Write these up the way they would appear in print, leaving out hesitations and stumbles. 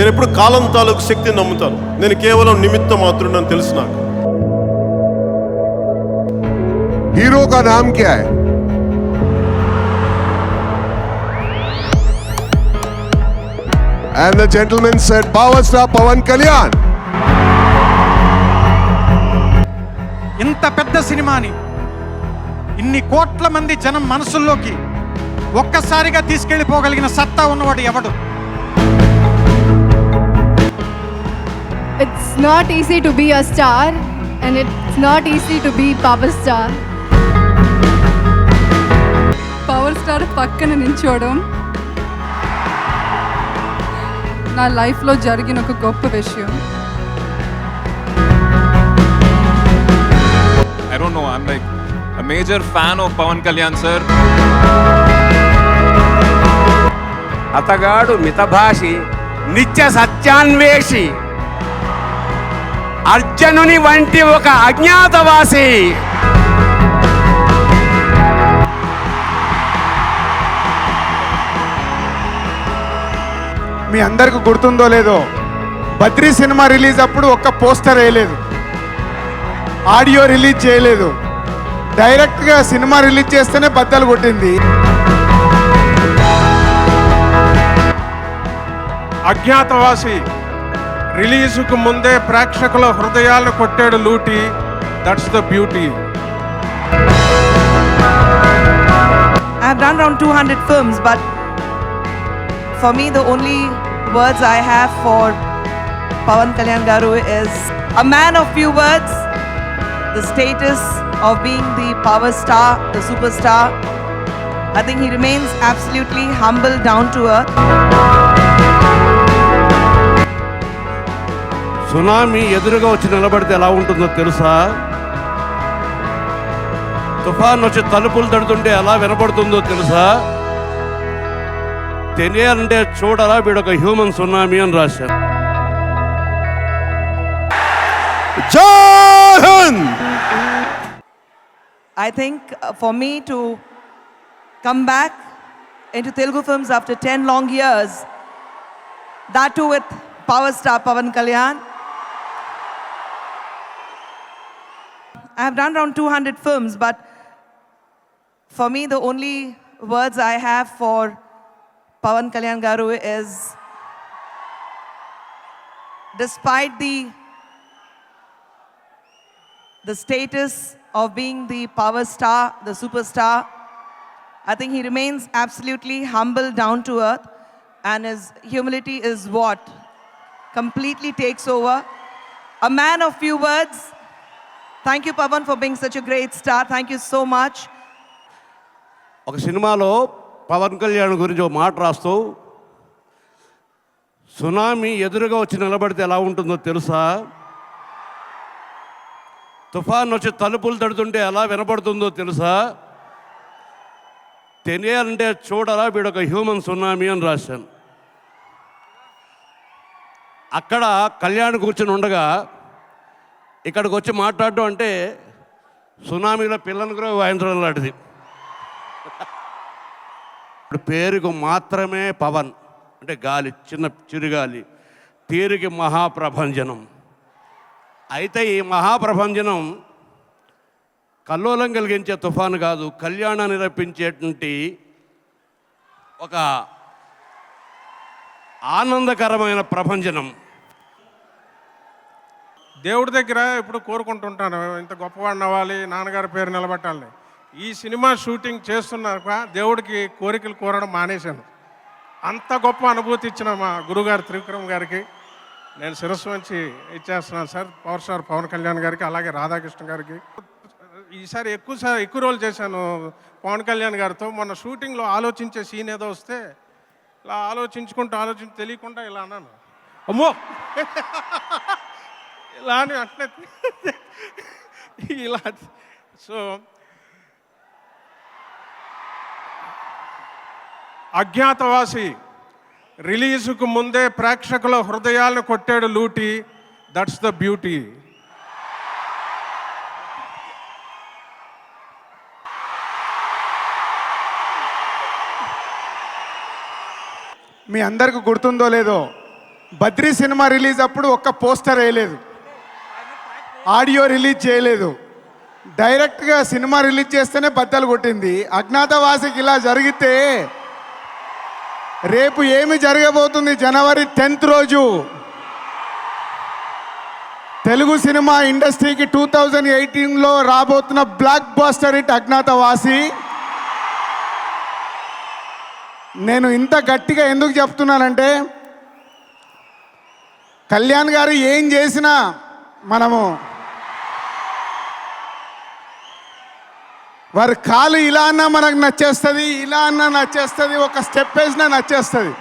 నేను ఎప్పుడు కాలం తాలూకు శక్తిని నమ్ముతాను. నేను కేవలం నిమిత్త మాత్రుడని తెలుసు నాకు. हीरो का नाम क्या है? And the gentleman said, Power Star Pawan Kalyan. ఇంత పెద్ద సినిమాని ఇన్ని కోట్ల మంది జనం మనసుల్లోకి ఒక్కసారిగా తీసుకెళ్ళిపోగలిగిన సత్తా ఉన్నవాడు ఎవడు? It's not easy to be a star and it's not easy to be power star. Power star పక్కన నించోవడం నా లైఫ్లో జరిగిన ఒక గొప్ప విషయం. I don't know, I'm like a major fan of Pawan Kalyan sir. అతగాడు మితభాషి, నిత్య సత్యాన్వేషి, అర్జునుని వంటి ఒక అజ్ఞాతవాసి. మీ అందరికి గుర్తుందో లేదో, బద్రీ సినిమా రిలీజ్ అప్పుడు ఒక్క పోస్టర్ వేయలేదు, ఆడియో రిలీజ్ చేయలేదు, డైరెక్ట్గా సినిమా రిలీజ్ చేస్తేనే బద్దలు కొట్టింది. అజ్ఞాతవాసి రిలీజ్కు ముందే ప్రేక్షకుల హృదయాలను కొట్టాడు లూటి. That's the beauty. I've done around 200 films, but for me the only words I have for Pawan Kalyan Garu is a man of few words, the status of being the power star, the superstar. I think he remains absolutely humble, down to earth. Tsunami ఎదురుగా వచ్చి నిలబడితే ఎలా ఉంటుందో తెలుసా? తుఫాన్ వచ్చి తలుపులు తడుతుంటే ఎలా వినపడుతుందో తెలుసా? తెలియాలంటే చూడరా, వీడొక హ్యూమన్ సునామీ అని రాశారు. జై Hind. I think for me to come back into Telugu films after 10 long years, that too with power star Pawan Kalyan. I have done around 200 films, but for me the only words I have for Pawan Kalyan Garu is, despite the status of being the power star, the superstar, I think he remains absolutely humble, down to earth, and his humility is what completely takes over. A man of few words. Thank you, Pawan, for being such a great star. Thank you so much. ఒక సినిమాలో పవన్ కళ్యాణ్ గురించి ఒక మాట రాస్తూ, tsunami ఎదురుగా వచ్చి నిలబడితే ఎలా ఉంటుందో తెలుసా? తుఫాన్ వచ్చి తలుపులు తడుతుంటే ఎలా వినపడుతుందో తెలుసా? తెలియాలంటే చూడరా, వీడొక హ్యూమన్ సునామీ అని రాశాను. అక్కడ కళ్యాణ్ కూర్చొని ఉండగా ఇక్కడికి వచ్చి మాట్లాడడం అంటే సునామీలో పిల్లలు కూడా వాయించడం లాంటిది. ఇప్పుడు పేరుకు మాత్రమే పవన్ అంటే గాలి, చిన్న చిరుగాలి, తీరికి మహాప్రభంజనం. అయితే ఈ మహాప్రభంజనం కల్లోలం కలిగించే తుఫాను కాదు, కళ్యాణాన్ని రప్పించేటువంటి ఒక ఆనందకరమైన ప్రభంజనం. దేవుడి దగ్గర ఇప్పుడు కోరుకుంటుంటాను, ఇంత గొప్పవాడిని అవ్వాలి, నాన్నగారి పేరు నిలబెట్టాలని. ఈ సినిమా షూటింగ్ చేస్తున్నాక దేవుడికి కోరికలు కోరడం మానేశాను. అంత గొప్ప అనుభూతి ఇచ్చిన మా గురుగారు త్రివిక్రమ్ గారికి నేను శిరస్సు వంచి ఇచ్చేస్తున్నాను sir. Power star Pawan Kalyan గారికి, అలాగే రాధాకృష్ణ గారికి. ఈసారి ఎక్కువ రోజులు చేశాను పవన్ కళ్యాణ్ గారితో. మొన్న షూటింగ్లో ఆలోచించే సీన్ ఏదో వస్తే ఇలా ఆలోచించి తెలియకుండా ఇలా అన్నాను, అమ్మో ఇలా అని అంటే ఇలా. సో అజ్ఞాతవాసి రిలీజ్కు ముందే ప్రేక్షకుల హృదయాలను కొట్టాడు లూటి. That's the beauty. మీ అందరికి గుర్తుందో లేదో, బద్రీ సినిమా రిలీజ్ అప్పుడు ఒక్క పోస్టర్ వేయలేదు, ఆడియో రిలీజ్ చేయలేదు. డైరెక్ట్గా సినిమా రిలీజ్ చేస్తేనే బద్దలు కొట్టింది. అజ్ఞాతవాసికి ఇలా జరిగితే రేపు ఏమి జరగబోతుంది? జనవరి 10th రోజు తెలుగు సినిమా ఇండస్ట్రీకి 2018లో రాబోతున్న బ్లాక్ బస్టర్ హిట్ అజ్ఞాతవాసి. నేను ఇంత గట్టిగా ఎందుకు చెప్తున్నానంటే, కళ్యాణ్ గారు ఏం చేసినా మనము వారి కాలు ఇలా అన్నా మనకు నచ్చేస్తుంది, ఇలా అన్నా నచ్చేస్తుంది, ఒక స్టెప్ వేసినా నచ్చేస్తుంది.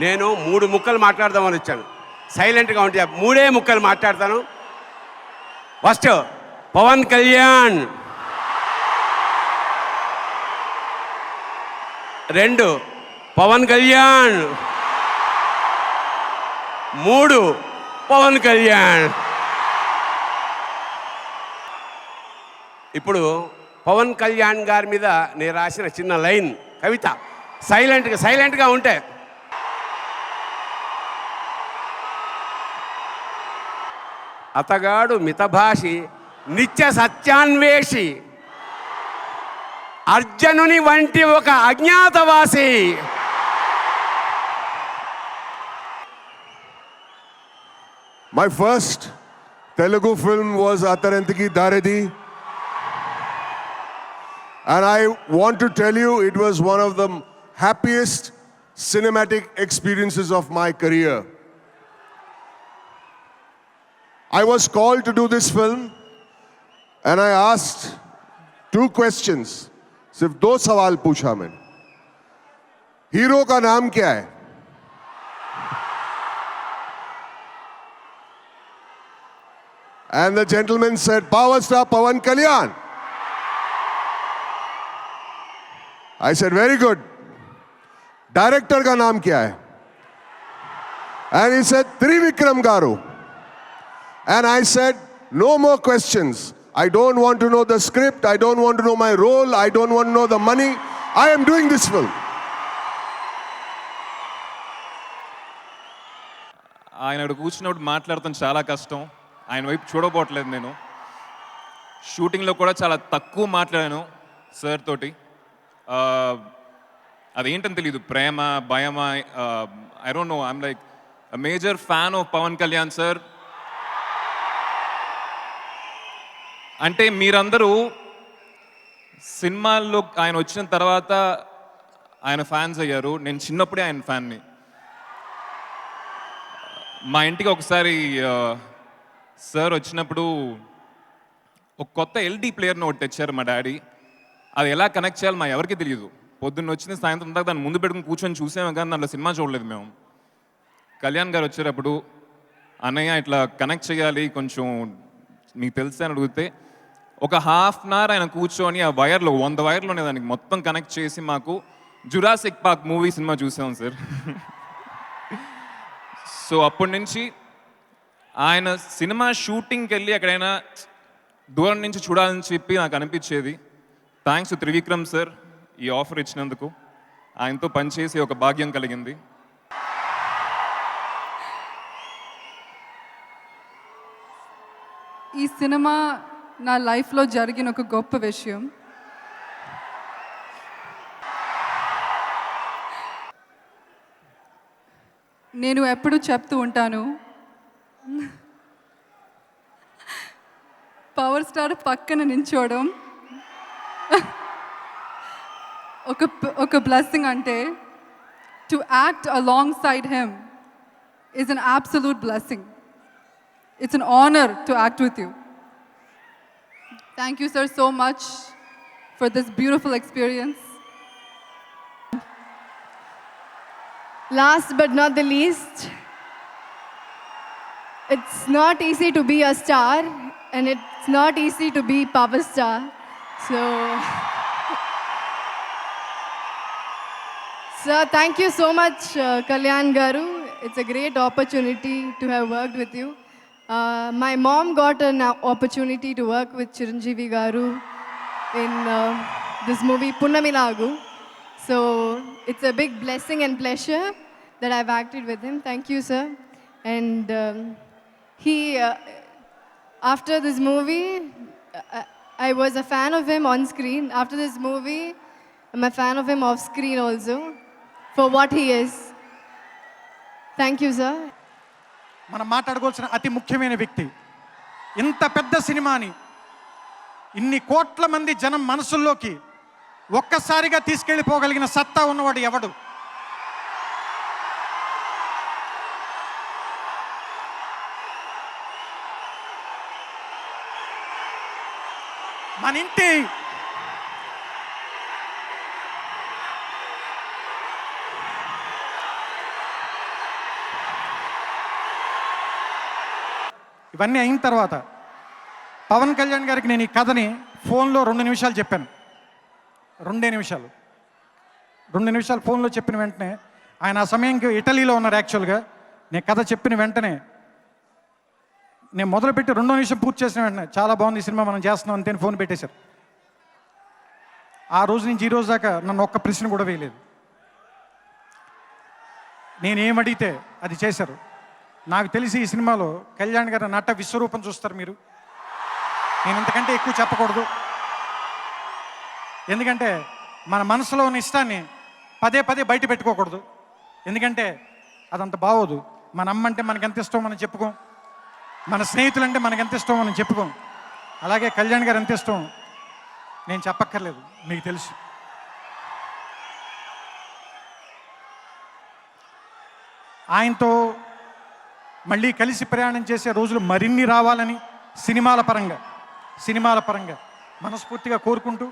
నేను 3 ముక్కలు మాట్లాడదామని వచ్చాను. సైలెంట్గా ఉంటే 3 ముక్కలు మాట్లాడతాను. ఫస్ట్ పవన్ కళ్యాణ్, 2 పవన్ కళ్యాణ్, 3 పవన్ కళ్యాణ్. ఇప్పుడు పవన్ కళ్యాణ్ గారి మీద నేను రాసిన చిన్న లైన్ కవిత, సైలెంట్గా ఉంటే. అతగాడు మితభాషి, నిత్య సత్యాన్వేషి, అర్జునుని వంటి ఒక Agnyaathavaasi. My first Telugu film was Atarantiki Daredi. And I want to tell you, it was one of the happiest cinematic experiences of my career. I was called to do this film and I asked 2 questions. सिर्फ 2 सवाल पूछा मैंने. Hero का नाम क्या है? And the gentleman said, Power Star Pawan Kalyan. I said, very good. Director का नाम क्या है? And he said, Trivikram Garu. And I said, no more questions. I don't want to know the script. I don't want to know my role. I don't want to know the money. I am doing this film. ఆయన అక్కడ కూర్చున్నప్పుడు మాట్లాడటం చాలా కష్టం. ఆయన వైపు చూడబోట్లేదు నేను. షూటింగ్లో కూడా చాలా తక్కువ మాట్లాడాను సార్ తోటి. అదేంటని తెలీదు, ప్రేమ భయమా, I don't know. I'm like a major fan of Pawan Kalyan sir. అంటే మీరందరూ సినిమాల్లో ఆయన వచ్చిన తర్వాత ఆయన ఫ్యాన్స్ అయ్యారు. నేను చిన్నప్పుడే ఆయన ఫ్యాన్ని. మా ఇంటికి ఒకసారి సార్ వచ్చినప్పుడు ఒక కొత్త ఎల్డి ప్లేయర్ని ఒకటి తెచ్చారు మా డాడీ. అది ఎలా కనెక్ట్ చేయాలి మా ఎవరికి తెలియదు. పొద్దున్న వచ్చింది సాయంత్రం దాకా దాన్ని ముందు పెట్టుకుని కూర్చొని చూసాము, కానీ దాంట్లో సినిమా చూడలేదు మేము. కళ్యాణ్ గారు వచ్చేటప్పుడు అన్నయ్య ఇట్లా కనెక్ట్ చేయాలి కొంచెం మీకు తెలిసే అని అడిగితే ఒక హాఫ్ అన్ అవర్ ఆయన కూర్చొని ఆ వైర్లో 100 వైర్లోనే దానికి మొత్తం కనెక్ట్ చేసి మాకు జురాసిక్ పార్క్ మూవీ సినిమా చూసాం సార్. సో అప్పటి నుంచి ఆయన సినిమా షూటింగ్కి వెళ్ళి ఎక్కడైనా దూరం నుంచి చూడాలని చెప్పి నాకు అనిపించేది. థ్యాంక్స్ టు త్రివిక్రమ్ సార్ ఈ ఆఫర్ ఇచ్చినందుకు. ఆయనతో పనిచేసి ఒక భాగ్యం కలిగింది. ఈ సినిమా నా లైఫ్లో జరిగిన ఒక గొప్ప విషయం. నేను ఎప్పుడు చెప్తూ ఉంటాను, పవర్ స్టార్ పక్కన నించోవడం ఒక బ్లెస్సింగ్. అంటే to act along side him is an absolute blessing. It's an honor to act with you. Thank you, sir, so much for this beautiful experience. Last but not the least, it's not easy to be a star and it's not easy to be power star. So, sir, thank you so much, Kalyan Garu. It's a great opportunity to have worked with you. My mom got an opportunity to work with Chiranjeevi Garu in this movie Punnamilagu. So it's a big blessing and pleasure that I've acted with him. Thank you, sir. And after this movie, I was a fan of him on screen. After this movie, I'm a fan of him off screen also, for what he is. Thank you, sir. మనం మాట్లాడుకోవాల్సిన అతి ముఖ్యమైన వ్యక్తి. ఇంత పెద్ద సినిమాని ఇన్ని కోట్ల మంది జనం మనసుల్లోకి ఒక్కసారిగా తీసుకెళ్ళిపోగలిగిన సత్తా ఉన్నవాడు ఎవడు? మన ఇంటి ఇవన్నీ అయిన తర్వాత పవన్ కళ్యాణ్ గారికి నేను ఈ కథని ఫోన్లో 2 నిమిషాలు చెప్పాను. 2 నిమిషాలు ఫోన్లో చెప్పిన వెంటనే ఆయన ఆ సమయంకి ఇటలీలో ఉన్నారు. యాక్చువల్గా నేను కథ చెప్పిన వెంటనే నేను మొదలుపెట్టి 2వ నిమిషం పూర్తి చేసిన వెంటనే చాలా బాగుంది ఈ సినిమా, మనం చేస్తున్నాం అంతే ఫోన్ పెట్టేశారు. ఆ రోజు నుంచి ఈ రోజు దాకా నన్ను ఒక్క ప్రశ్న కూడా వేయలేదు. నేనేమడిగితే అది చేశారు. నాకు తెలిసి ఈ సినిమాలో కళ్యాణ్ గారి నట విశ్వరూపం చూస్తారు మీరు. నేను ఇంతకంటే ఎక్కువ చెప్పకూడదు, ఎందుకంటే మన మనసులో ఉన్న ఇష్టాన్ని పదే పదే బయట పెట్టుకోకూడదు, ఎందుకంటే అదంత బాగోదు. మన అమ్మ అంటే మనకి ఎంత ఇష్టం మనం చెప్పుకోం, మన స్నేహితులు అంటే మనకి ఎంత ఇష్టం మనం చెప్పుకోం. అలాగే కళ్యాణ్ గారు ఎంత ఇష్టం నేను చెప్పక్కర్లేదు, మీకు తెలుసు. ఆయనతో మళ్ళీ కలిసి ప్రయాణం చేసే రోజులు మరిన్ని రావాలని సినిమాల పరంగా మనస్ఫూర్తిగా కోరుకుంటూ,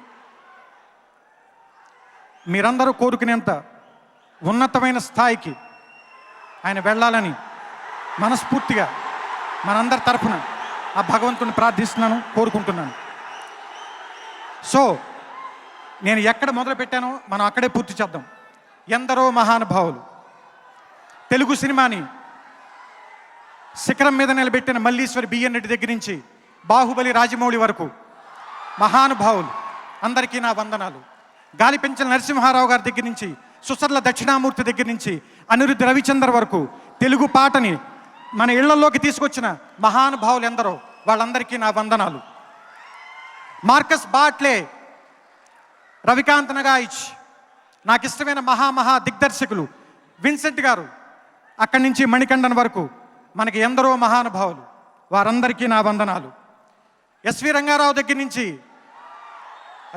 మీరందరూ కోరుకునేంత ఉన్నతమైన స్థాయికి ఆయన వెళ్ళాలని మనస్ఫూర్తిగా మనందరి తరఫున ఆ భగవంతుని ప్రార్థిస్తున్నాను, కోరుకుంటున్నాను. సో నేను ఎక్కడ మొదలు పెట్టానో మనం అక్కడే పూర్తి చేద్దాం. ఎందరో మహానుభావులు తెలుగు సినిమాని శిఖరం మీద నిలబెట్టిన మల్లీశ్వరి బిఎన్ రెడ్డి దగ్గర నుంచి బాహుబలి రాజమౌళి వరకు మహానుభావులు అందరికీ నా వందనాలు. గాలిపెంచల నరసింహారావు గారి దగ్గర నుంచి సుసర్ల దక్షిణామూర్తి దగ్గర నుంచి అనిరుద్ధ రవిచంద్ర వరకు తెలుగు పాటని మన ఇళ్లలోకి తీసుకొచ్చిన మహానుభావులు ఎందరో, వాళ్ళందరికీ నా వందనాలు. మార్కస్ బాట్లే, రవికాంత్ నగాయిచ్, నాకు ఇష్టమైన మహా దిగ్దర్శకులు విన్సెంట్ గారు, అక్కడి నుంచి మణికంఠన్ వరకు మనకి ఎందరో మహానుభావులు, వారందరికీ నా వందనాలు. ఎస్వి రంగారావు దగ్గర నుంచి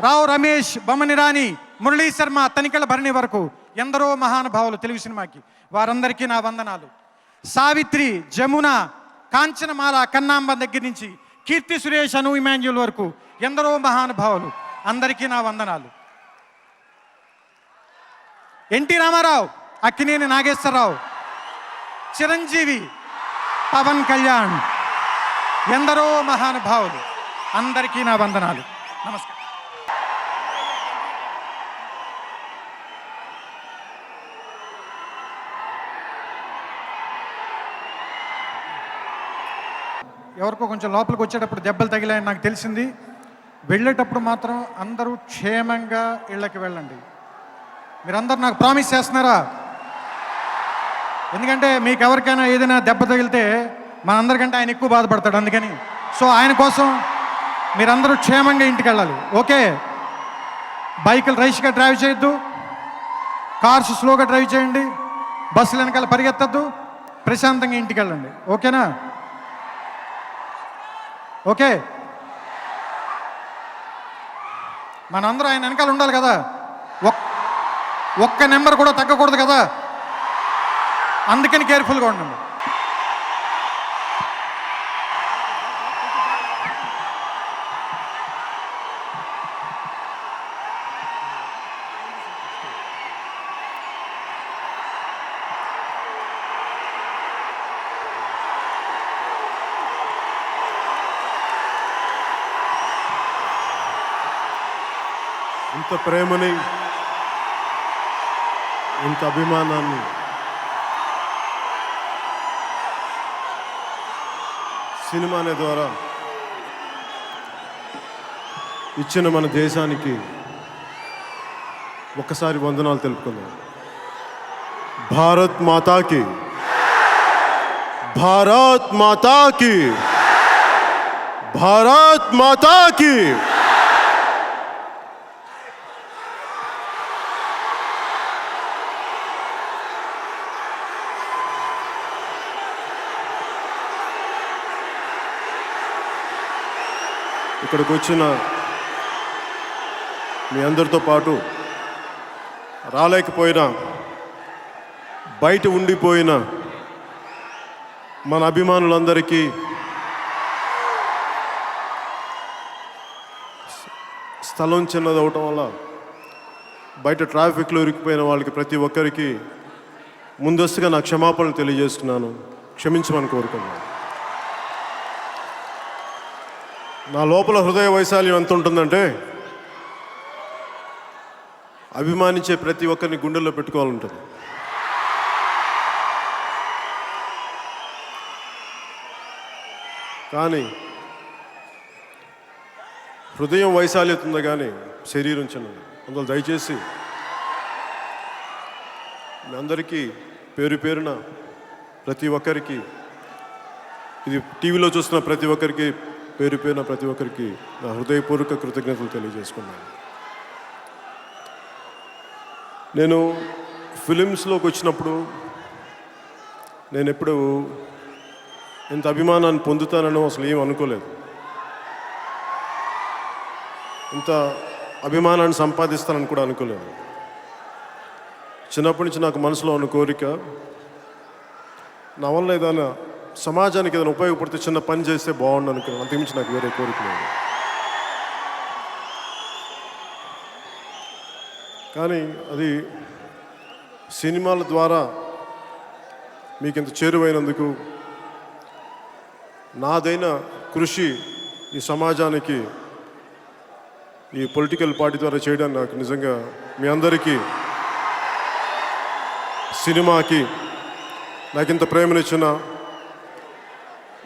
రావు రమేష్, బొమ్మని రాణి, మురళీ శర్మ, తనికెళ్ళ భరణి వరకు ఎందరో మహానుభావులు తెలుగు సినిమాకి, వారందరికీ నా వందనాలు. సావిత్రి, జమున, కాంచనమాల, కన్నాంబ దగ్గర నుంచి కీర్తి సురేష్, అను ఇమాన్యుల్ వరకు ఎందరో మహానుభావులు, అందరికీ నా వందనాలు. ఎన్టీ రామారావు, అక్కినేని నాగేశ్వరరావు, చిరంజీవి, పవన్ కళ్యాణ్, ఎందరో మహానుభావులు, అందరికీ నా వందనాలు. నమస్కారం. ఎవరికో కొంచెం లోపలికి వచ్చేటప్పుడు దెబ్బలు తగిలాయని నాకు తెలిసింది. వెళ్ళేటప్పుడు మాత్రం అందరూ క్షేమంగా ఇళ్ళకి వెళ్ళండి. మీరందరూ నాకు ప్రామిస్ చేస్తున్నారా? ఎందుకంటే మీకు ఎవరికైనా ఏదైనా దెబ్బ తగిలితే మనందరికంటే ఆయన ఎక్కువ బాధపడతాడు, అందుకని. సో ఆయన కోసం మీరందరూ క్షేమంగా ఇంటికి వెళ్ళాలి. ఓకే, బైకులు రైష్గా డ్రైవ్ చేయొద్దు, కార్స్ స్లోగా డ్రైవ్ చేయండి, బస్సులు వెనకాల పరిగెత్తద్దు, ప్రశాంతంగా ఇంటికి వెళ్ళండి. ఓకేనా? ఓకే, మనందరూ ఆయన వెనకాల ఉండాలి కదా, ఒక్క నెంబర్ కూడా తగ్గకూడదు కదా, అందుకని కేర్ఫుల్గా ఉండండి. ఇంత ప్రేమని, ఇంత అభిమానాన్ని సినిమానే ద్వారా ఇచ్చిన మన దేశానికి ఒక్కసారి వందనాలు తెలుపుకుందాం. భారత్ మాతాకి, భారత్ మాతాకి, భారత్ మాతాకి. ఇక్కడికి వచ్చిన మీ అందరితో పాటు రాలేకపోయినా బయట ఉండిపోయిన మన అభిమానులందరికీ స్థలం చిన్నది అవటం వల్ల బయట ట్రాఫిక్లో ఇరుక్కుపోయిన వాళ్ళకి ప్రతి ఒక్కరికి ముందస్తుగా నా క్షమాపణలు తెలియజేస్తున్నాను. క్షమించమని కోరుకున్నాను. నా లోపల హృదయ వైశాల్యం ఎంత ఉంటుందంటే అభిమానించే ప్రతి ఒక్కరిని గుండెల్లో పెట్టుకోవాలంటుంది. కానీ హృదయం వైశాల్యత ఉందా కానీ శరీరం చిన్నది. అందువల్ల దయచేసి మీ అందరికీ పేరు పేరున ప్రతి ఒక్కరికి, ఇది టీవీలో చూస్తున్న ప్రతి ఒక్కరికి పేరు పేరున ప్రతి ఒక్కరికి నా హృదయపూర్వక కృతజ్ఞతలు తెలియజేసుకున్నాను. నేను ఫిలిమ్స్లోకి వచ్చినప్పుడు నేను ఎప్పుడు ఇంత అభిమానాన్ని పొందుతానని అసలు ఏం అనుకోలేదు. ఇంత అభిమానాన్ని సంపాదిస్తానని కూడా అనుకోలేదు. చిన్నప్పటి నుంచి నాకు మనసులో ఉన్న కోరిక, నా వల్ల ఏదైనా సమాజానికి ఏదైనా ఉపయోగపడితే చిన్న పని చేస్తే బాగుండు అనుకున్నాను. అంతకుమించి నాకు వేరే కోరిక లేదు. కానీ అది సినిమాల ద్వారా మీకు ఇంత చేరువైనందుకు నాదైన కృషి ఈ సమాజానికి, ఈ పొలిటికల్ పార్టీ ద్వారా చేయడానికి నాకు నిజంగా మీ అందరికీ, సినిమాకి నాకు ఇంత ప్రేమనిచ్చిన,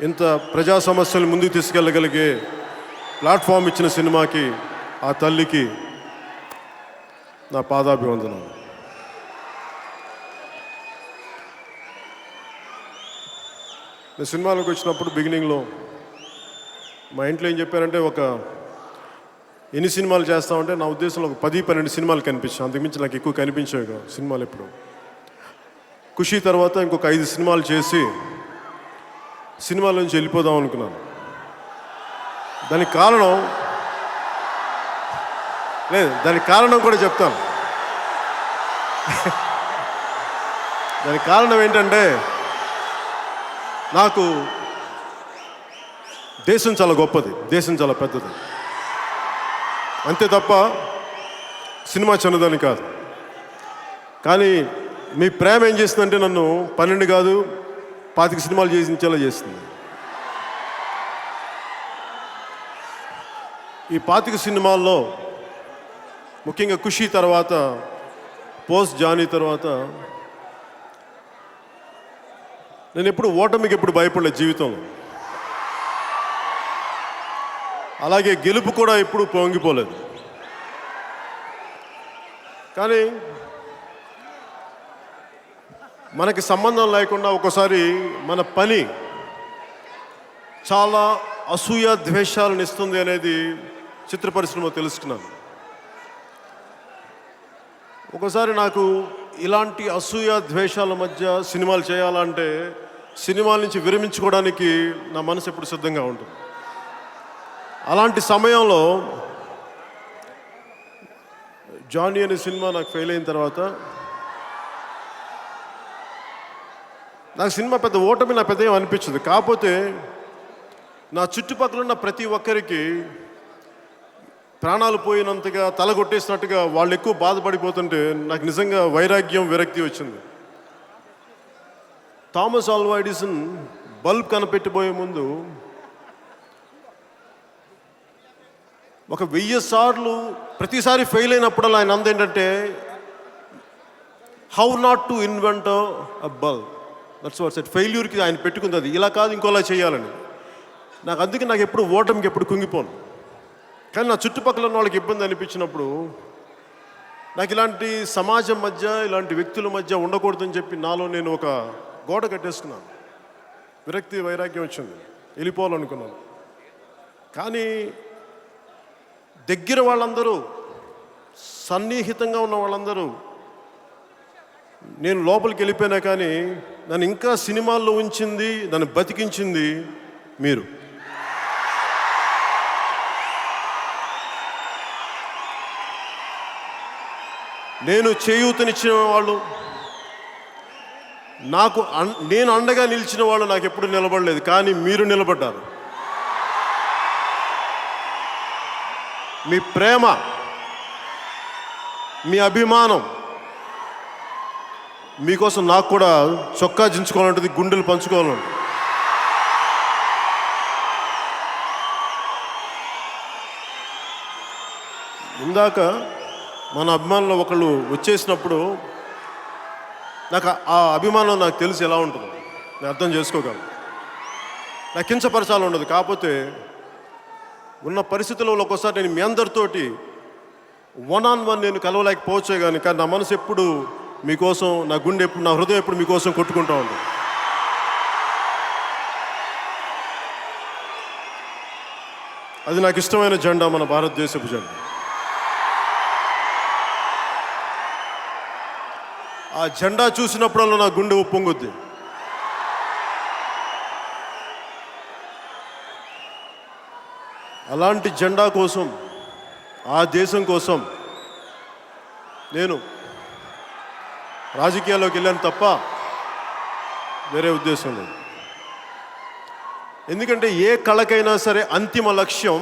ఇంత ప్రజా సమస్యలు ముందుకు తీసుకెళ్ళగలిగే ప్లాట్ఫామ్ ఇచ్చిన సినిమాకి, ఆ తల్లికి నా పాదాభివందనం. నేను సినిమాలోకి వచ్చినప్పుడు బిగినింగ్లో మా ఇంట్లో ఏం చెప్పారంటే, ఎన్ని సినిమాలు చేస్తామంటే నా ఉద్దేశంలో 10-12 సినిమాలు కనిపించాయి. అంతకుమించి నాకు ఎక్కువ కనిపించాయి కదా సినిమాలు. ఎప్పుడు ఖుషి తర్వాత ఇంకొక 5 సినిమాలు చేసి సినిమాల నుంచి వెళ్ళిపోదాం అనుకున్నాను. దానికి కారణం కూడా చెప్తాను. దానికి కారణం ఏంటంటే, నాకు దేశం చాలా గొప్పది, దేశం చాలా పెద్దది, అంతే తప్ప సినిమా చిన్నదని కాదు. కానీ మీ ప్రేమ ఏం చేస్తుందంటే నన్ను 12 కాదు 25 సినిమాలు చేసించేలా చేస్తుంది. ఈ 25 సినిమాల్లో ముఖ్యంగా ఖుషి తర్వాత, పోస్ట్ జానీ తర్వాత నేను ఎప్పుడు ఓటమికి ఎప్పుడు భయపడలేదు జీవితంలో. అలాగే గెలుపు కూడా ఎప్పుడు పొంగిపోలేదు. కానీ మనకి సంబంధం లేకుండా ఒకసారి మన పని చాలా అసూయ ద్వేషాలను ఇస్తుంది అనేది చిత్ర పరిశ్రమ తెలుసుకున్నాను. ఒకసారి నాకు ఇలాంటి అసూయ ద్వేషాల మధ్య సినిమాలు చేయాలంటే సినిమాల నుంచి విరమించుకోవడానికి నా మనసు ఎప్పుడు సిద్ధంగా ఉంటుంది. అలాంటి సమయంలో జానీ అనే సినిమా నాకు ఫెయిల్ అయిన తర్వాత నాకు సినిమా పెద్ద ఓటమి నా పెద్ద ఏం అనిపించదు. కాకపోతే నా చుట్టుపక్కల ఉన్న ప్రతి ఒక్కరికి ప్రాణాలు పోయినంతగా తలగొట్టేసినట్టుగా వాళ్ళు ఎక్కువ బాధపడిపోతుంటే నాకు నిజంగా వైరాగ్యం, విరక్తి వచ్చింది. థామస్ ఆల్వా ఎడిసన్ బల్బ్ కనిపెట్టిపోయే ముందు 1000 సార్లు ప్రతిసారి ఫెయిల్ అయినప్పుడు ఆయన అంది ఏంటంటే, how not to invent a bulb. That's what set. ఫెయిల్యూర్కి ఆయన పెట్టుకుంది అది, ఇలా కాదు ఇంకోలా చేయాలని. అందుకే నాకు ఎప్పుడు ఓటమికి ఎప్పుడు కుంగిపోను. కానీ నా చుట్టుపక్కల ఉన్న వాళ్ళకి ఇబ్బంది అనిపించినప్పుడు నాకు ఇలాంటి సమాజం మధ్య ఇలాంటి వ్యక్తుల మధ్య ఉండకూడదని చెప్పి నాలో నేను ఒక గోడ కట్టేసుకున్నాను. విరక్తి వైరాగ్యం వచ్చింది, వెళ్ళిపోవాలనుకున్నాను. కానీ దగ్గర వాళ్ళందరూ, సన్నిహితంగా ఉన్న వాళ్ళందరూ నేను లోపలికి వెళ్ళిపోయినా కానీ నన్ను ఇంకా సినిమాల్లో ఉంచింది, నన్ను బతికించింది మీరు. నేను చేయూతనిచ్చిన వాళ్ళు, నాకు నేను అండగా నిలిచిన వాళ్ళు నాకు ఎప్పుడు నిలబడలేదు, కానీ మీరు నిలబడ్డారు. మీ ప్రేమ, మీ అభిమానం, మీకోసం నాకు కూడా చొక్కా దించుకోవాలంటుంది, గుండెలు పంచుకోవాలంటుంది. ఇందాక మన అభిమానులు ఒకళ్ళు వచ్చేసినప్పుడు నాకు ఆ అభిమానం నాకు తెలిసి ఎలా ఉంటుందో నేను అర్థం చేసుకోగలను. నాకు కించపరచాలి ఉండదు. కాకపోతే ఉన్న పరిస్థితుల్లో ఒక్కోసారి నేను మీ అందరితోటి 1-on-1 నేను కలవలేకపోవచ్చే కానీ నా మనసు ఎప్పుడు మీకోసం, నా గుండె ఎప్పుడు, నా హృదయం ఎప్పుడు మీకోసం కొట్టుకుంటూ ఉంటుంది. అది నాకు ఇష్టమైన జెండా, మన భారతదేశపు జెండా. ఆ జెండా చూసినప్పుడల్లా నా గుండె ఉప్పొంగుద్ది. అలాంటి జెండా కోసం, ఆ దేశం కోసం నేను రాజకీయాల్లోకి వెళ్ళాను తప్ప వేరే ఉద్దేశం లేదు. ఎందుకంటే ఏ కళకైనా సరే అంతిమ లక్ష్యం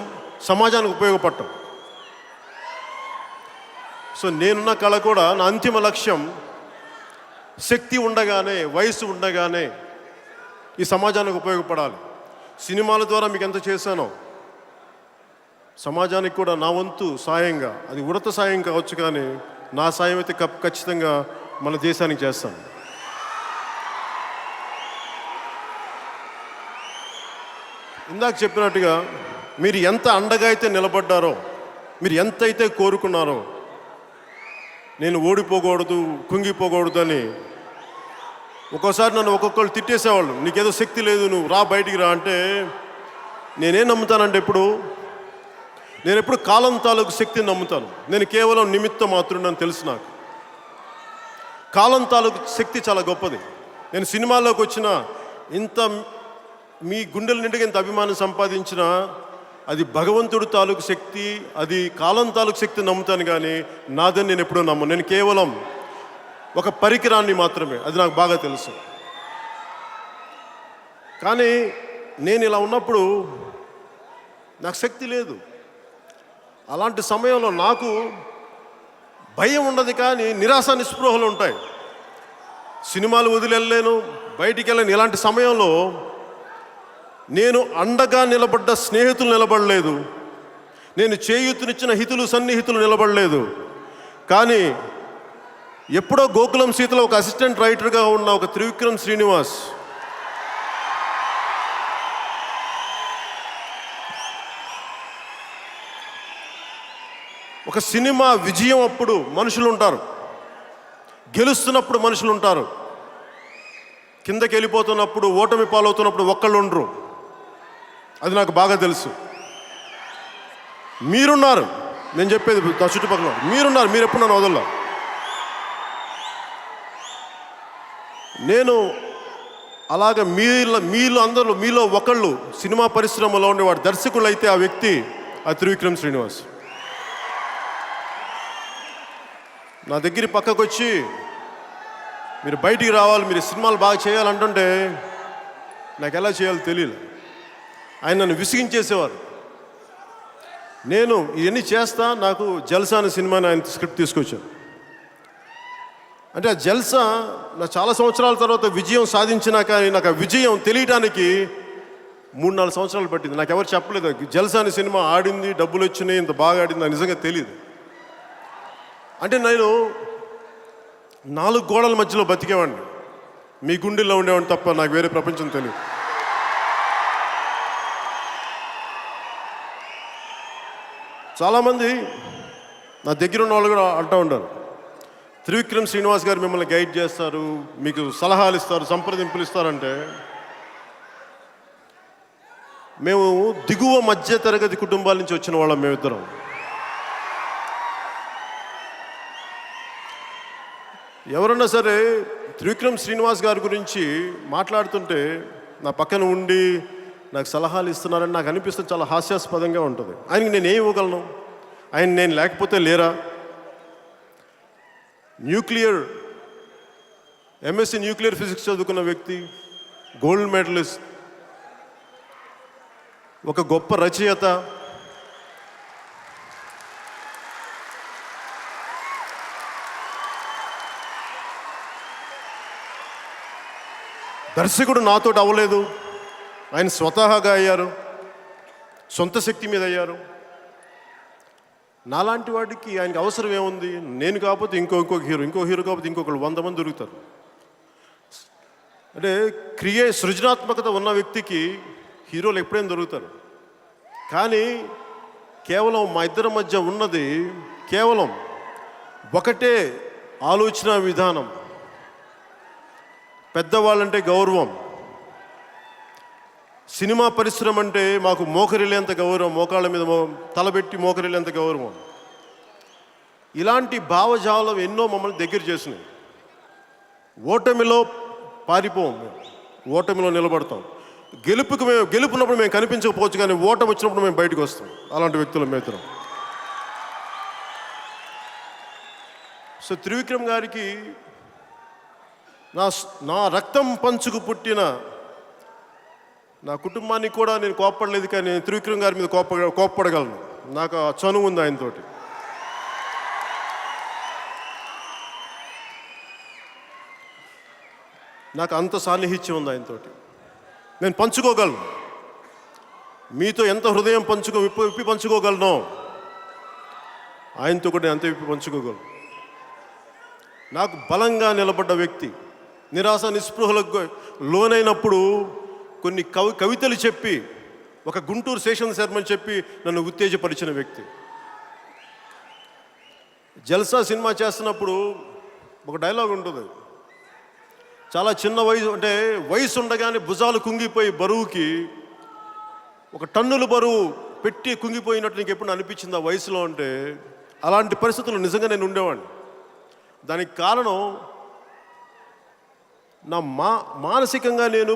సమాజానికి ఉపయోగపడటం. సో నేనున్న కళ కూడా నా అంతిమ లక్ష్యం శక్తి ఉండగానే, వయసు ఉండగానే ఈ సమాజానికి ఉపయోగపడాలి. సినిమాల ద్వారా మీకు ఎంత చేశానో సమాజానికి కూడా నా వంతు సాయంగా, అది ఉడత సాయం కావచ్చు కానీ నా సాయం అయితే ఖచ్చితంగా మన దేశానికి చేస్తాను. ఇందాక చెప్పినట్టుగా మీరు ఎంత అండగా అయితే నిలబడ్డారో, మీరు ఎంతైతే కోరుకున్నారో, నేను ఓడిపోకూడదు, కుంగిపోకూడదు అని ఒక్కోసారి నన్ను ఒక్కొక్కళ్ళు తిట్టేసేవాళ్ళు. నీకేదో శక్తి లేదు, నువ్వు రా, బయటికి రా అంటే నేనేం నమ్ముతానంటే నేను ఎప్పుడు కాలం తాలూకు శక్తిని నమ్ముతాను. నేను కేవలం నిమిత్త మాత్రుడని తెలుసు. నాకు కాలం తాలూకు శక్తి చాలా గొప్పది. నేను సినిమాల్లోకి వచ్చిన ఇంత మీ గుండెల నిండుగా ఇంత అభిమానం సంపాదించిన అది భగవంతుడు తాలూకు శక్తి, అది కాలం తాలూకు శక్తి నమ్ముతాను కానీ నాదని నేను ఎప్పుడూ నమ్మను. నేను కేవలం ఒక పరికరాన్ని మాత్రమే, అది నాకు బాగా తెలుసు. కానీ నేను ఇలా ఉన్నప్పుడు నాకు శక్తి లేదు. అలాంటి సమయంలో నాకు భయం ఉండదు కానీ నిరాశ నిస్పృహలు ఉంటాయి. సినిమాలు వదిలేను, బయటికి వెళ్ళను. ఇలాంటి సమయంలో నేను అండగా నిలబడ్డ స్నేహితులు నిలబడలేదు, నేను చేయూతనిచ్చిన హితులు సన్నిహితులు నిలబడలేదు. కానీ ఎప్పుడో గోకులం సీతలో ఒక అసిస్టెంట్ రైటర్గా ఉన్న ఒక త్రివిక్రమ్ శ్రీనివాస్ ఒక సినిమా విజయం అప్పుడు మనుషులు ఉంటారు, గెలుస్తున్నప్పుడు మనుషులు ఉంటారు, కిందకి వెళ్ళిపోతున్నప్పుడు, ఓటమి పాలవుతున్నప్పుడు ఒక్కళ్ళు ఉండరు. అది నాకు బాగా తెలుసు. మీరున్నారు, నేను చెప్పేది నా చుట్టుపక్కల మీరున్నారు, మీరు ఎప్పుడు నన్ను వదలలా. నేను అలాగ మీలో అందరూ, మీలో ఒకళ్ళు సినిమా పరిశ్రమలో ఉండేవాడు దర్శకులు అయితే ఆ వ్యక్తి ఆ త్రివిక్రమ్ శ్రీనివాస్. నా దగ్గర పక్కకు వచ్చి మీరు బయటికి రావాలి, మీరు సినిమాలు బాగా చేయాలంటుంటే నాకు ఎలా చేయాలో తెలియదు. ఆయన నన్ను విసిగించేసేవారు. నేను ఇవన్నీ చేస్తా, నాకు జల్సా అనే సినిమాని ఆయన స్క్రిప్ట్ తీసుకొచ్చాను. అంటే ఆ జల్సా నా చాలా సంవత్సరాల తర్వాత విజయం సాధించినా కానీ నాకు ఆ విజయం తెలియటానికి 3-4 సంవత్సరాలు పట్టింది. నాకు ఎవరు చెప్పలేదు జల్సా అనే సినిమా ఆడింది, డబ్బులు వచ్చినాయి, ఇంత బాగా ఆడింది, నాకు నిజంగా తెలియదు. అంటే నేను 4 గోడల మధ్యలో బతికేవాడిని, మీ గుండెల్లో ఉండేవాడిని తప్ప నాకు వేరే ప్రపంచం తెలియదు. చాలామంది నా దగ్గర ఉన్న వాళ్ళు కూడా అంటూ ఉంటారు, త్రివిక్రమ్ శ్రీనివాస్ గారు మిమ్మల్ని గైడ్ చేస్తారు, మీకు సలహాలు ఇస్తారు, సంప్రదింపులు ఇస్తారంటే మేము దిగువ మధ్య తరగతి కుటుంబాల నుంచి వచ్చిన వాళ్ళం మేమిద్దరం. ఎవరన్నా సరే త్రివిక్రమ్ శ్రీనివాస్ గారి గురించి మాట్లాడుతుంటే నా పక్కన ఉండి నాకు సలహాలు ఇస్తున్నారని నాకు అనిపిస్తే చాలా హాస్యాస్పదంగా ఉంటుంది. ఆయనకి నేను ఏం ఇవ్వగలను? ఆయన నేను లేకపోతే లేరా? ఎంఎస్సి న్యూక్లియర్ ఫిజిక్స్ చదువుకున్న వ్యక్తి, గోల్డ్ మెడలిస్ట్, ఒక గొప్ప రచయిత, దర్శకుడు నాతోటి అవ్వలేదు, ఆయన స్వతహాగా అయ్యారు, సొంత శక్తి మీద అయ్యారు. నాలాంటి వాడికి ఆయనకి అవసరం ఏముంది? నేను కాకపోతే ఇంకొక హీరో, ఇంకో హీరో కాకపోతే ఇంకొకరు 100 మంది దొరుకుతారు. అంటే సృజనాత్మకత ఉన్న వ్యక్తికి హీరోలు ఎప్పుడైనా దొరుకుతారు. కానీ కేవలం మా ఇద్దరి మధ్య ఉన్నది కేవలం ఒకటే ఆలోచన విధానం. పెద్దవాళ్ళంటే గౌరవం, సినిమా పరిశ్రమ అంటే మాకు మోకరిల్లేంత గౌరవం, మోకాళ్ళ మీద తలబెట్టి మోకరిల్లేంత గౌరవం. ఇలాంటి భావజాలం ఎన్నో మమ్మల్ని దగ్గర చేసినాయి. ఓటమిలో పారిపోం, ఓటమిలో నిలబడతాం. గెలుపున్నప్పుడు మేము కనిపించకపోవచ్చు, కానీ ఓటమి వచ్చినప్పుడు మేము బయటకు వస్తాం. అలాంటి వ్యక్తుల మేతరం. సో త్రివిక్రమ్ గారికి నా రక్తం పంచుకు పుట్టిన నా కుటుంబానికి కూడా నేను కోప్పడలేదు, కానీ నేను త్రివిక్రమ్ గారి మీద కోప్పడగలను. నాకు ఆ చనువు ఉంది ఆయనతోటి. నాకు అంత సాన్నిహిత్యం ఉంది ఆయనతోటి. నేను పంచుకోగలను, మీతో ఎంత హృదయం విప్పి పంచుకోగలను, ఆయనతో కూడా నేను అంత విప్పి పంచుకోగలను. నాకు బలంగా నిలబడ్డ వ్యక్తి, నిరాశ నిస్పృహలకు లోనైనప్పుడు కొన్ని కవితలు చెప్పి, ఒక గుంటూరు శేషన్ శర్మని చెప్పి నన్ను ఉత్తేజపరిచిన వ్యక్తి. జల్సా సినిమా చేస్తున్నప్పుడు ఒక డైలాగ్ ఉంటుంది. చాలా చిన్న వయసు, అంటే వయసు ఉండగానే భుజాలు కుంగిపోయి బరువుకి ఒక టన్నుల బరువు పెట్టి కుంగిపోయినట్టు నీకు ఎప్పుడు అనిపించింది ఆ వయసులో? అంటే అలాంటి పరిస్థితులు నిజంగా నేను ఉండేవాడిని. దానికి కారణం నా మానసికంగా నేను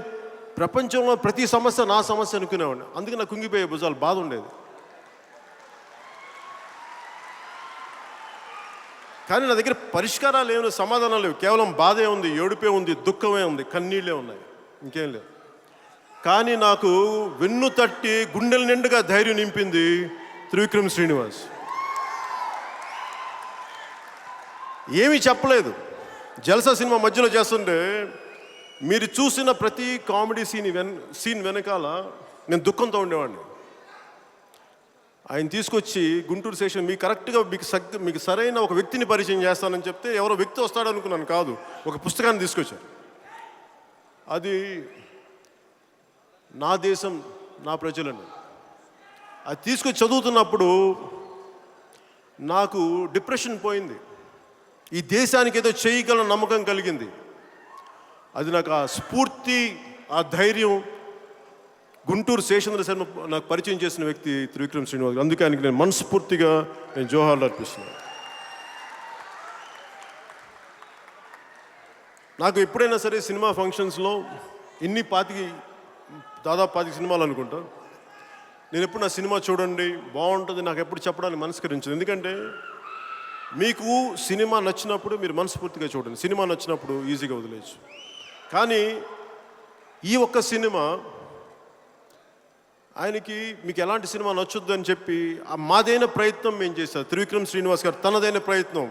ప్రపంచంలో ప్రతి సమస్య నా సమస్య అనుకునేవాడిని. అందుకే నాకు కుంగిపోయే భుజాలు, బాధ ఉండేది. కానీ నా దగ్గర పరిష్కారాలు ఏమైనా, సమాధానాలు లేవు. కేవలం బాధే ఉంది, ఏడుపే ఉంది, దుఃఖమే ఉంది, కన్నీళ్ళే ఉన్నాయి, ఇంకేం లేదు. కానీ నాకు వెన్ను తట్టి గుండెల నిండుగా ధైర్యం నింపింది త్రివిక్రమ్ శ్రీనివాస్. ఏమీ చెప్పలేదు. జల్సా సినిమా మధ్యలో చేస్తుంటే మీరు చూసిన ప్రతి కామెడీ సీన్ వెనకాల నేను దుఃఖంతో ఉండేవాడిని. ఆయన తీసుకొచ్చి గుంటూరు స్టేషన్ మీకు కరెక్ట్గా మీకు సరైన ఒక వ్యక్తిని పరిచయం చేస్తానని చెప్తే ఎవరో వ్యక్తి వస్తాడు అనుకున్నాను, కాదు, ఒక పుస్తకాన్ని తీసుకొచ్చారు. అది నా దేశం నా ప్రజలను. అది తీసుకొచ్చి చదువుతున్నప్పుడు నాకు డిప్రెషన్ పోయింది. ఈ దేశానికి ఏదో చేయగల నమ్మకం కలిగింది. అది నాకు ఆ స్ఫూర్తి, ఆ ధైర్యం గుంటూరు శేషేంద్ర శర్మ నాకు పరిచయం చేసిన వ్యక్తి త్రివిక్రమ్ శ్రీనివాస్. అందుకే ఆయనకి నేను మనస్ఫూర్తిగా జోహార్లు అర్పిస్తున్నాను. నాకు ఎప్పుడైనా సరే సినిమా ఫంక్షన్స్లో దాదాపు 25 సినిమాలు అనుకుంటా, నేను ఎప్పుడు నా సినిమా చూడండి బాగుంటుంది నాకు ఎప్పుడు చెప్పడానికి మనస్కరించదు. ఎందుకంటే మీకు సినిమా నచ్చినప్పుడు మీరు మనస్ఫూర్తిగా చూడండి, సినిమా నచ్చినప్పుడు ఈజీగా వదిలేయచ్చు. కానీ ఈ ఒక్క సినిమా ఆయనకి మీకు ఎలాంటి సినిమా నచ్చొద్దు అని చెప్పి మాదైన ప్రయత్నం మేము చేశాం. త్రివిక్రమ్ శ్రీనివాస్ గారు తనదైన ప్రయత్నం,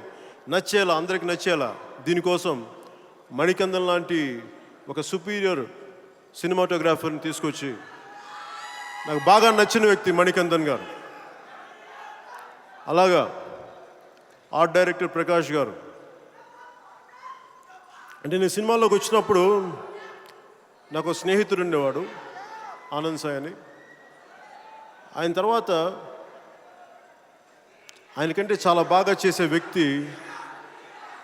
నచ్చేలా, అందరికి నచ్చేలా. దీనికోసం మణికందన్ లాంటి ఒక సుపీరియర్ సినిమాటోగ్రాఫర్ని తీసుకొచ్చి, నాకు బాగా నచ్చిన వ్యక్తి మణికందన్ గారు. అలాగా ఆర్ట్ డైరెక్టర్ ప్రకాష్ గారు. అంటే నేను సినిమాలోకి వచ్చినప్పుడు నాకు స్నేహితుడు ఉండేవాడు, ఆనంద్ సాయి అని. ఆయన తర్వాత ఆయనకంటే చాలా బాగా చేసే వ్యక్తి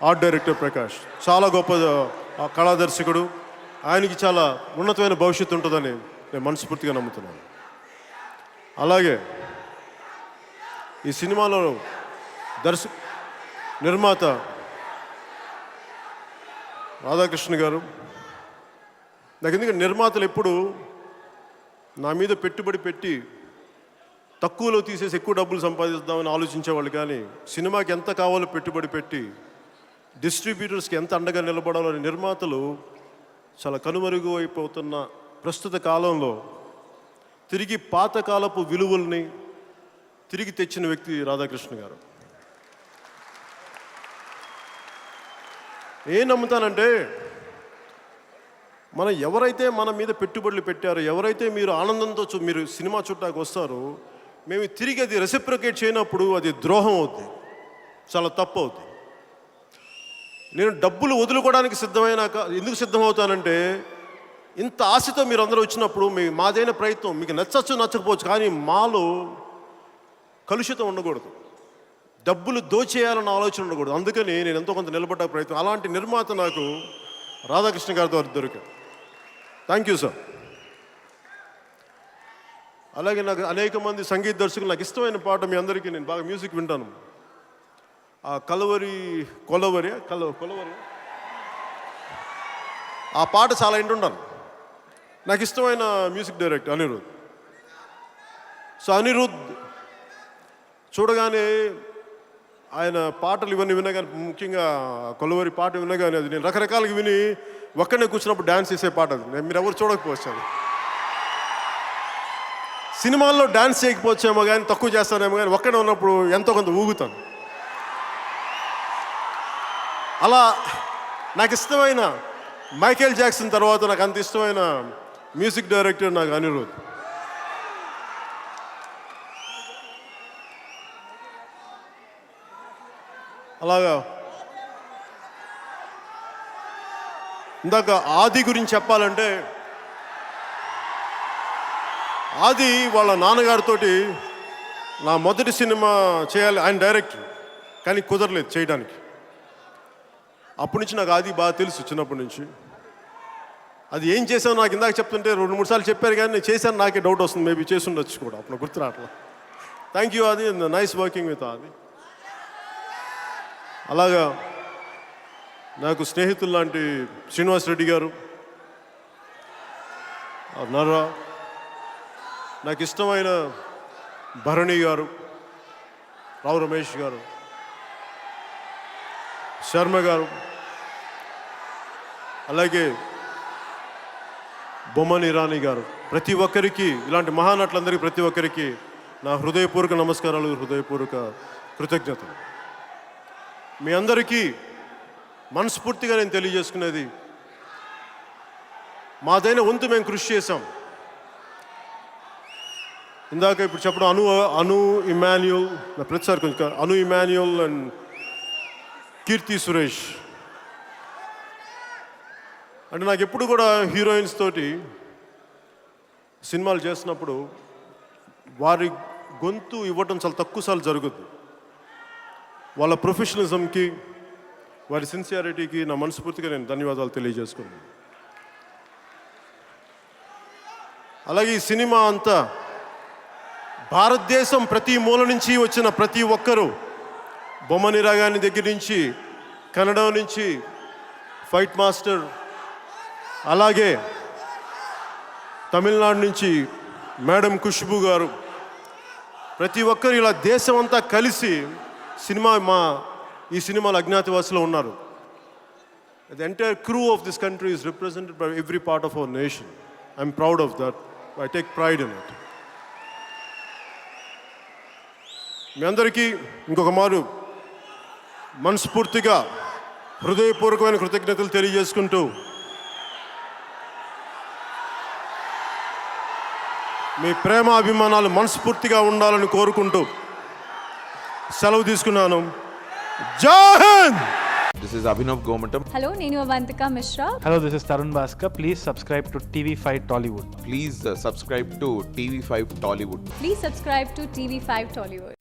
ఆర్ట్ డైరెక్టర్ ప్రకాష్ చాలా గొప్ప కళా దర్శకుడు. ఆయనకి చాలా ఉన్నతమైన భవిష్యత్తు ఉంటుందని నేను మనస్ఫూర్తిగా నమ్ముతున్నాను. అలాగే ఈ సినిమాలో నిర్మాత రాధాకృష్ణ గారు. నాకు ఎందుకంటే నిర్మాతలు ఎప్పుడు నా మీద పెట్టుబడి పెట్టి తక్కువలో తీసేసి ఎక్కువ డబ్బులు సంపాదిద్దామని ఆలోచించేవాళ్ళు, కానీ సినిమాకి ఎంత కావాలో పెట్టుబడి పెట్టి డిస్ట్రిబ్యూటర్స్కి ఎంత అండగా నిలబడాలో అని నిర్మాతలు చాలా కనుమరుగు అయిపోతున్న ప్రస్తుత కాలంలో తిరిగి పాతకాలపు విలువల్ని తిరిగి తెచ్చిన వ్యక్తి రాధాకృష్ణ గారు. ఏం నమ్ముతానంటే, మనం ఎవరైతే మన మీద పెట్టుబడులు పెట్టారో, ఎవరైతే మీరు ఆనందంతో మీరు సినిమా చూడటానికి వస్తారో, మేము తిరిగి అది రెసిప్రొకేట్ చేయనప్పుడు అది ద్రోహం అవుతుంది, చాలా తప్పు అవుతుంది. నేను డబ్బులు వదులుకోవడానికి సిద్ధమైనాక ఎందుకు సిద్ధమవుతానంటే, ఇంత ఆశతో మీరు అందరూ వచ్చినప్పుడు మాదైన ప్రయత్నం మీకు నచ్చచ్చు నచ్చకపోవచ్చు, కానీ మాలో కలుషితం ఉండకూడదు, డబ్బులు దోచేయాలన్న ఆలోచన ఉండకూడదు. అందుకని నేను ఎంతో కొంత నిలబడ్డ ప్రయత్నం. అలాంటి నిర్మాత నాకు రాధాకృష్ణ గారితో దొరికారు. Thank you sir. అలాగే నాకు అనేక మంది సంగీత దర్శకులు, నాకు ఇష్టమైన పాట మీ అందరికీ, నేను బాగా మ్యూజిక్ వింటాను, ఆ కొలవరి ఆ పాట చాలా వింటుంటాను. నాకు ఇష్టమైన music director Anirudh. So Anirudh చూడగానే ఆయన పాటలు ఇవన్నీ వినగానే, ముఖ్యంగా కొలవరి పాట వినగానే అది నేను రకరకాలుగా విని ఒక్కనే కూర్చున్నప్పుడు డ్యాన్స్ చేసే పాట అది. మీరు ఎవరు చూడకపోవచ్చు, అది సినిమాల్లో డ్యాన్స్ చేయకపోవచ్చేమో కానీ, తక్కువ చేస్తానేమో కానీ, ఒక్కడే ఉన్నప్పుడు ఎంతో కొంత ఊగుతాను. అలా నాకు ఇష్టమైన మైకేల్ జాక్సన్ తర్వాత నాకు అంత ఇష్టమైన మ్యూజిక్ డైరెక్టర్ నాకు అనిరుద్. అలాగా ఇందాక ఆది గురించి చెప్పాలంటే, ఆది వాళ్ళ నాన్నగారితోటి నా మొదటి సినిమా చేయాలి, ఆయన డైరెక్టర్, కానీ కుదరలేదు చేయడానికి. అప్పటి నుంచి నాకు ఆది బాగా తెలుసు, చిన్నప్పటి నుంచి. అది ఏం చేసావు నాకు ఇందాక చెప్తుంటే 2-3 సార్లు చెప్పారు, కానీ నేను చేశాను నాకే డౌట్ వస్తుంది, మేబీ చేసి ఉండొచ్చు కూడా, అప్పుడు గుర్తు రావట్లా. థ్యాంక్ యూ ఆది, నైస్ వర్కింగ్ విత్ ఆది. అలాగా నాకు స్నేహితులు లాంటి శ్రీనివాస్ రెడ్డి గారు, నర్రా, నాకు ఇష్టమైన భరణి గారు, రావు రమేష్ గారు, శర్మ గారు, అలాగే బొమ్మని ఇరానీ గారు, ప్రతి ఒక్కరికి, ఇలాంటి మహానటులందరికీ ప్రతి ఒక్కరికి నా హృదయపూర్వక నమస్కారాలు, హృదయపూర్వక కృతజ్ఞతలు. మీ అందరికీ మనస్ఫూర్తిగా నేను తెలియజేసుకునేది, మాదైన వంతు మేము కృషి చేశాం. ఇందాక ఇప్పుడు చెప్పడం అను ఇమాన్యుల్, నా ప్రతిసారి కొంచెం అను ఇమాన్యుల్ అండ్ కీర్తి సురేష్ అంటే, నాకు ఎప్పుడు కూడా హీరోయిన్స్ తోటి సినిమాలు చేసినప్పుడు వారి గొంతు ఇవ్వటం చాలా తక్కువ సార్లు జరుగుద్ది. వాళ్ళ ప్రొఫెషనలిజంకి, వారి సిన్సియారిటీకి నా మనస్ఫూర్తిగా నేను ధన్యవాదాలు తెలియజేసుకున్నాను. అలాగే ఈ సినిమా అంతా భారతదేశం ప్రతి మూల నుంచి వచ్చిన ప్రతి ఒక్కరూ, బొమ్మని రాగాని దగ్గర నుంచి, కన్నడ నుంచి ఫైట్ మాస్టర్, అలాగే తమిళనాడు నుంచి మేడం ఖుష్బూ గారు, ప్రతి ఒక్కరు ఇలా దేశం అంతా కలిసి ఈ సినిమాలో అజ్ఞాతవాసిలో ఉన్నారు. The entire crew of this country is represented by every part of our nation. I'm proud of that. I take pride in it. మీ అందరికీ ఇంకొక మారు మనస్ఫూర్తిగా హృదయపూర్వకమైన కృతజ్ఞతలు తెలియజేసుకుంటూ, మీ ప్రేమ అభిమానాలు మనస్ఫూర్తిగా ఉండాలని కోరుకుంటూ సెలవు తీసుకున్నాను. జై Hind. This is Abhinav Gomatam. Hello, Nenu Avantika Mishra. Hello, this is Tarun Bhaskar. Please subscribe to TV5 Tollywood. Please subscribe to TV5 Tollywood. Please subscribe to TV5 Tollywood.